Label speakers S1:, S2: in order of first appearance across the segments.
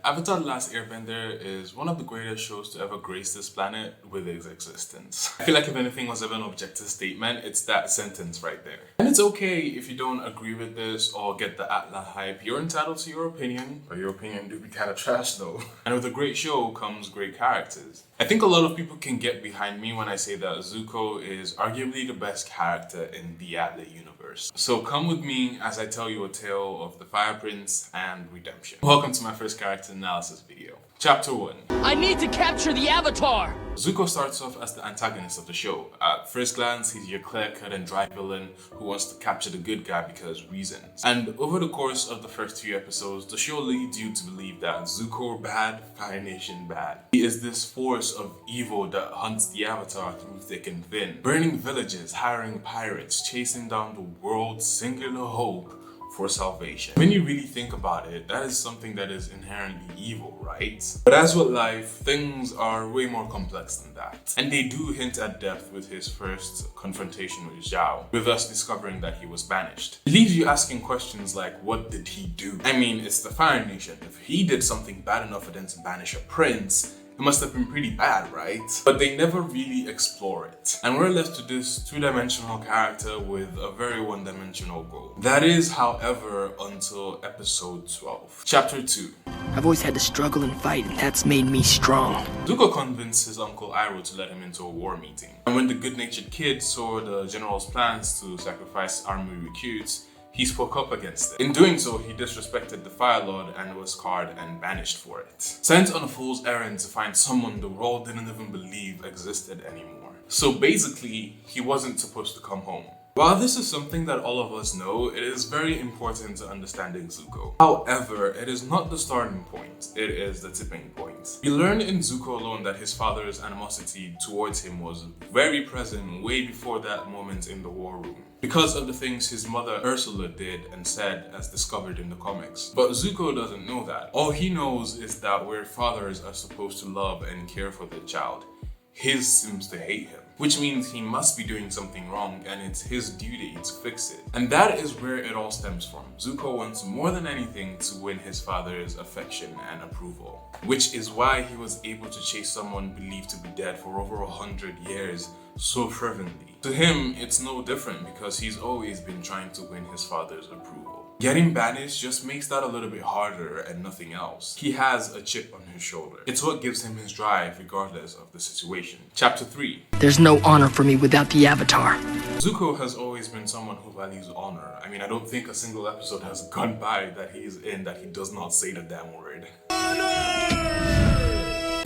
S1: Avatar: The Last Airbender is one of the greatest shows to ever grace this planet with its existence. I feel like if anything was ever an objective statement, it's that sentence right there. And it's okay if you don't agree with this or get the Atla hype. You're entitled to your opinion, but your opinion do be kind of trash though. And with a great show comes great characters. I think a lot of people can get behind me when I say that Zuko is arguably the best character in the Atla universe. So come with me as I tell you a tale of the Fire Prince and redemption. Welcome to my first character analysis video. Chapter 1.
S2: I need to capture the Avatar!
S1: Zuko starts off as the antagonist of the show. At first glance, he's your clear-cut and dry villain who wants to capture the good guy because reasons. And over the course of the first few episodes, the show leads you to believe that Zuko bad, Fire Nation bad. He is this force of evil that hunts the Avatar through thick and thin, burning villages, hiring pirates, chasing down the world's singular hope for salvation. When you really think about it, that is something that is inherently evil, right? But as with life, things are way more complex than that. And they do hint at depth with his first confrontation with Zhao, with us discovering that he was banished. It leaves you asking questions like, what did he do? I mean, it's the Fire Nation. If he did something bad enough for them to banish a prince, it must have been pretty bad, right? But they never really explore it. And we're left to this two-dimensional character with a very one-dimensional goal. That is, however, until episode 12. Chapter 2.
S2: I've always had to struggle and fight, and that's made me strong.
S1: Zuko convinced his uncle Iroh to let him into a war meeting. And when the good-natured kid saw the general's plans to sacrifice army recruits, he spoke up against it. In doing so, he disrespected the Fire Lord and was scarred and banished for it. Sent on a fool's errand to find someone the world didn't even believe existed anymore. So basically, he wasn't supposed to come home. While this is something that all of us know, it is very important to understanding Zuko. However, it is not the starting point, it is the tipping point. We learn in Zuko alone that his father's animosity towards him was very present way before that moment in the war room, because of the things his mother Ursula did and said as discovered in the comics. But Zuko doesn't know that. All he knows is that where fathers are supposed to love and care for their child, his seems to hate him, which means he must be doing something wrong and it's his duty to fix it. And that is where it all stems from. Zuko wants more than anything to win his father's affection and approval, which is why he was able to chase someone believed to be dead for over 100 years so fervently. To him, it's no different because he's always been trying to win his father's approval. Getting banished just makes that a little bit harder and nothing else. He has a chip on his shoulder. It's what gives him his drive regardless of the situation. Chapter 3.
S2: There's no honor for me without the Avatar.
S1: Zuko has always been someone who values honor. I mean, I don't think a single episode has gone by that he is in that he does not say the damn word.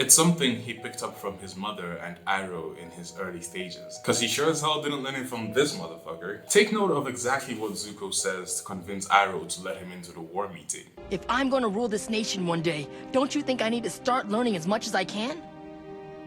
S1: It's something he picked up from his mother and Iroh in his early stages, cause he sure as hell didn't learn it from this motherfucker. Take note of exactly what Zuko says to convince Iroh to let him into the war meeting.
S2: If I'm gonna rule this nation one day, don't you think I need to start learning as much as I can?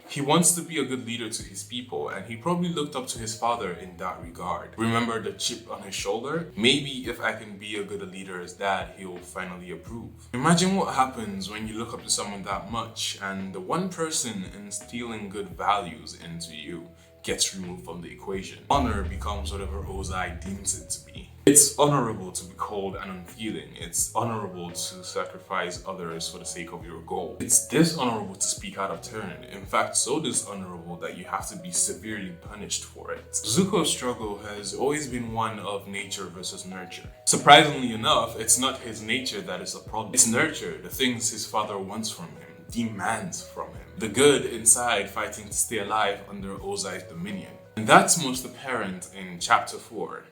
S1: He wants to be a good leader to his people, and he probably looked up to his father in that regard. Remember the chip on his shoulder? Maybe if I can be as good a leader as that, he'll finally approve. Imagine what happens when you look up to someone that much, and the one person instilling good values into you gets removed from the equation. Honor becomes whatever Ozai deems it to be. It's honorable to be cold and unfeeling. It's honorable to sacrifice others for the sake of your goal. It's dishonorable to speak out of turn. In fact, so dishonorable that you have to be severely punished for it. Zuko's struggle has always been one of nature versus nurture. Surprisingly enough, it's not his nature that is a problem. It's nurture, the things his father wants from him, demands from him. The good inside fighting to stay alive under Ozai's dominion. And that's most apparent in chapter 4.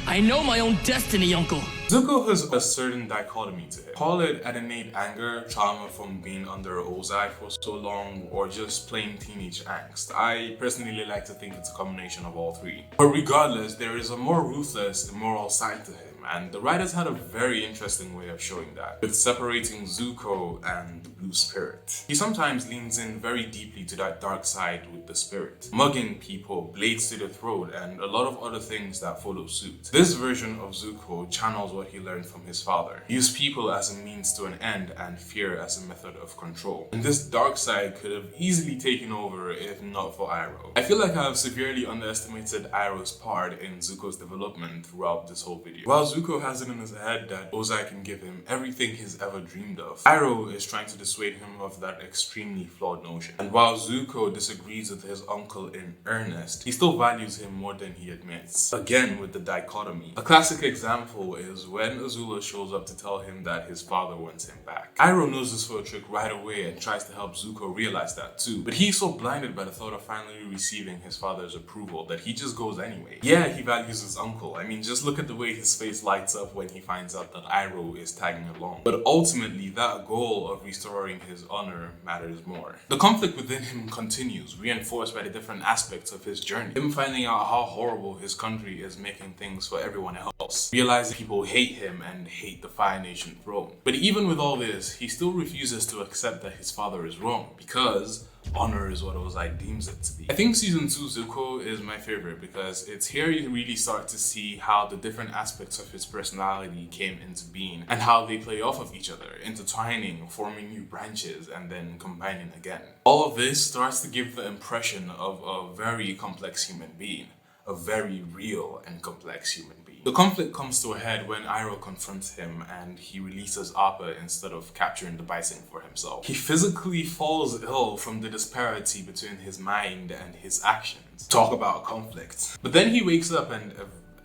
S2: I know my own destiny, Uncle.
S1: Zuko has a certain dichotomy to him. Call it an innate anger, trauma from being under Ozai for so long, or just plain teenage angst. I personally like to think it's a combination of all three. But regardless, there is a more ruthless, immoral side to him. And the writers had a very interesting way of showing that, with separating Zuko and the Blue Spirit. He sometimes leans in very deeply to that dark side with the spirit, mugging people, blades to the throat, and a lot of other things that follow suit. This version of Zuko channels what he learned from his father. Use people as a means to an end and fear as a method of control. And this dark side could have easily taken over if not for Iroh. I feel like I have severely underestimated Iroh's part in Zuko's development throughout this whole video. While Zuko has it in his head that Ozai can give him everything he's ever dreamed of, Iroh is trying to dissuade him of that extremely flawed notion. And while Zuko disagrees with his uncle in earnest, he still values him more than he admits. Again with the dichotomy. A classic example is when Azula shows up to tell him that his father wants him back. Iroh knows this for a trick right away and tries to help Zuko realize that too, but he's so blinded by the thought of finally receiving his father's approval that he just goes anyway. Yeah, he values his uncle. I mean, just look at the way his face lights up when he finds out that Iroh is tagging along. But ultimately, that goal of restoring his honor matters more. The conflict within him continues, reinforced by the different aspects of his journey. Him finding out how horrible his country is making things for everyone else, realizing people hate him and hate the Fire Nation throne. But even with all this, he still refuses to accept that his father is wrong, because honor is what Ozai deems it to be. I think season 2 Zuko is my favorite because it's here you really start to see how the different aspects of his personality came into being and how they play off of each other, intertwining, forming new branches, and then combining again. All of this starts to give the impression of a very complex human being, a very real and complex human being. The conflict comes to a head when Iroh confronts him and he releases Appa instead of capturing the bison for himself. He physically falls ill from the disparity between his mind and his actions. Talk about conflict. But then he wakes up and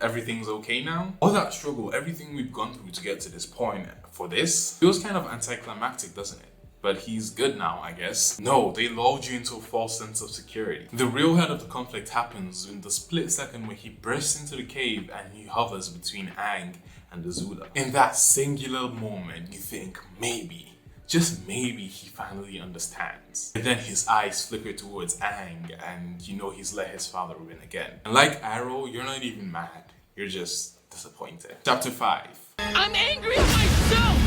S1: everything's okay now. All that struggle, everything we've gone through to get to this point for this, feels kind of anticlimactic, doesn't it? But he's good now, I guess. No, they lulled you into a false sense of security. The real head of the conflict happens in the split second when he bursts into the cave and he hovers between Aang and Azula. In that singular moment, you think maybe, just maybe, he finally understands. And then his eyes flicker towards Aang and you know he's let his father win again. And like Iroh, you're not even mad. You're just disappointed. Chapter 5.
S2: I'm angry at myself!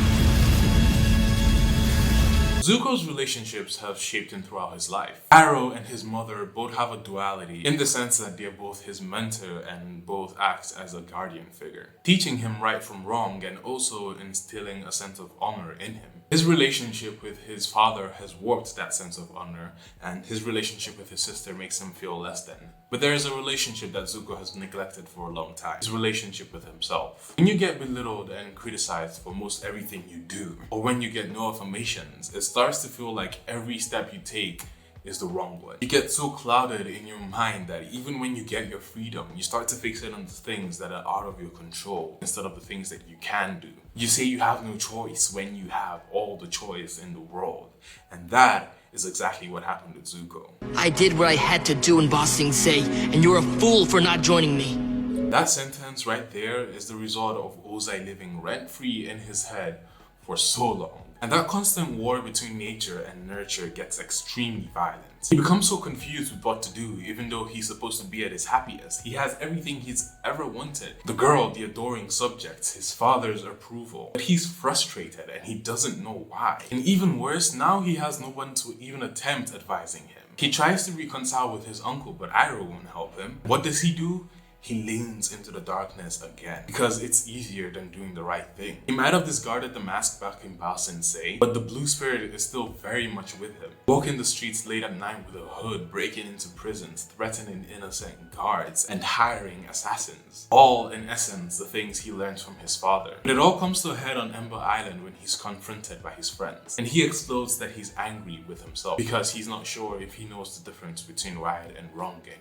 S1: Zuko's relationships have shaped him throughout his life. Iroh and his mother both have a duality in the sense that they're both his mentor and both act as a guardian figure, teaching him right from wrong and also instilling a sense of honor in him. His relationship with his father has warped that sense of honor, and his relationship with his sister makes him feel less than. But there is a relationship that Zuko has neglected for a long time, his relationship with himself. When you get belittled and criticized for most everything you do, or when you get no affirmations, it starts to feel like every step you take is the wrong one. You get so clouded in your mind that even when you get your freedom, you start to fixate on the things that are out of your control instead of the things that you can do. You say you have no choice when you have all the choice in the world. And that is exactly what happened with Zuko.
S2: I did what I had to do in Ba Sing Se, and you're a fool for not joining me.
S1: That sentence right there is the result of Ozai living rent-free in his head for so long. And that constant war between nature and nurture gets extremely violent. He becomes so confused with what to do, even though he's supposed to be at his happiest. He has everything he's ever wanted. The girl, the adoring subjects, his father's approval. But he's frustrated and he doesn't know why. And even worse, now he has no one to even attempt advising him. He tries to reconcile with his uncle, but Iroh won't help him. What does he do? He leans into the darkness again because it's easier than doing the right thing. He might have discarded the mask back in Ba Sing Se, but the blue spirit is still very much with him. Walking the streets late at night with a hood, breaking into prisons, threatening innocent guards, and hiring assassins. All, in essence, the things he learned from his father. But it all comes to a head on Ember Island when he's confronted by his friends. And he explodes that he's angry with himself because he's not sure if he knows the difference between right and wrong anymore.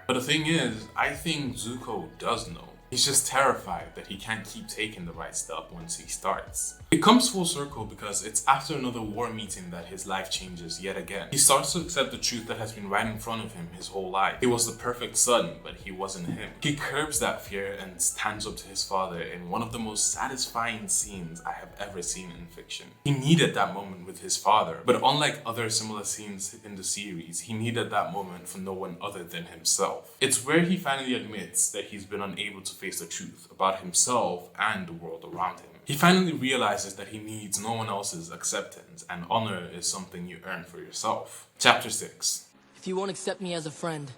S1: But the thing is, I think Zuko does know. He's just terrified that he can't keep taking the right step once he starts. It comes full circle because it's after another war meeting that his life changes yet again. He starts to accept the truth that has been right in front of him his whole life. He was the perfect son, but he wasn't him. He curbs that fear and stands up to his father in one of the most satisfying scenes I have ever seen in fiction. He needed that moment with his father, but unlike other similar scenes in the series, he needed that moment for no one other than himself. It's where he finally admits that he's been unable to face the truth about himself and the world around him. He finally realizes that he needs no one else's acceptance, and honor is something you earn for yourself. Chapter 6.
S2: If you won't accept me as a friend,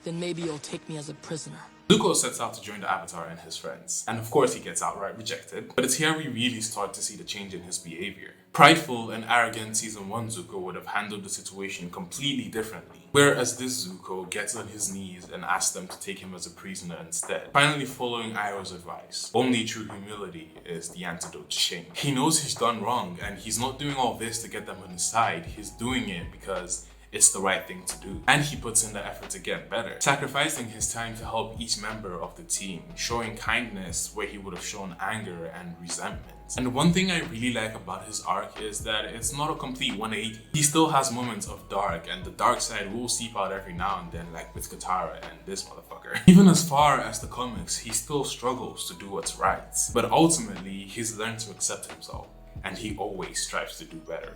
S2: then maybe you'll take me as a prisoner.
S1: Zuko sets out to join the Avatar and his friends, and of course he gets outright rejected, but it's here we really start to see the change in his behavior. Prideful and arrogant Season 1 Zuko would have handled the situation completely differently. Whereas this Zuko gets on his knees and asks them to take him as a prisoner instead, finally following Iroh's advice. Only true humility is the antidote to shame. He knows he's done wrong, and he's not doing all this to get them on his side. He's doing it because it's the right thing to do. And he puts in the effort to get better, sacrificing his time to help each member of the team, showing kindness where he would have shown anger and resentment. And one thing I really like about his arc is that it's not a complete 180. He still has moments of dark, and the dark side will seep out every now and then, like with Katara and this motherfucker. Even as far as the comics, he still struggles to do what's right. But ultimately, he's learned to accept himself, and he always strives to do better.